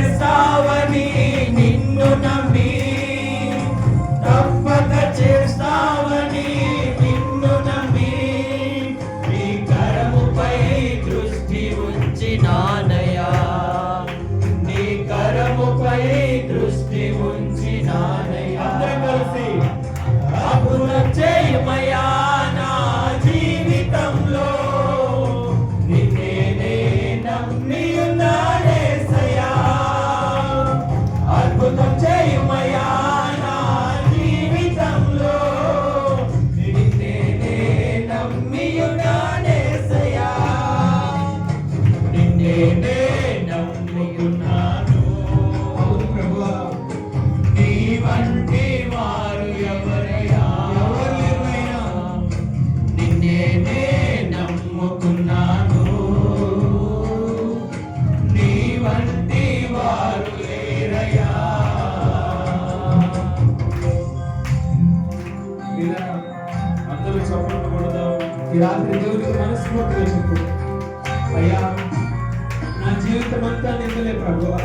చేస్తావని నిన్ను నమ్మి, తప్పక చేస్తావని నిన్ను నమ్మి, నీ కరముపై దృష్టి ఉంచినానయ్యా, నీ కరముపై దృష్టి ఉంచినానయ్యా. అందరం కలిసి అద్భుతం చేయమయ్యా నా జీవితంలో, నిన్నే నే నమ్మి ఉన్నానేసయ్యా. అద్భుతం చేయమయ్యా నా జీవితంలో, నిన్నే నే నమ్మి ఉన్నానేసయ్యా. నిన్నే నే నమ్మి ఉన్నాను ప్రభువా, నీ వంటి వారు ఎవరయ్యా, నిన్నే నే నమ్ముకున్నాను, నీ వంటి వారు లేరయ్యా. అందరూ చప్పట్లు కొడదాం. ఈ రాత్రి దేవుడికి మనస్ఫూర్తిగా చెప్పు, అయ్యా నా జీవితం అంతా నిందలే ప్రభువా.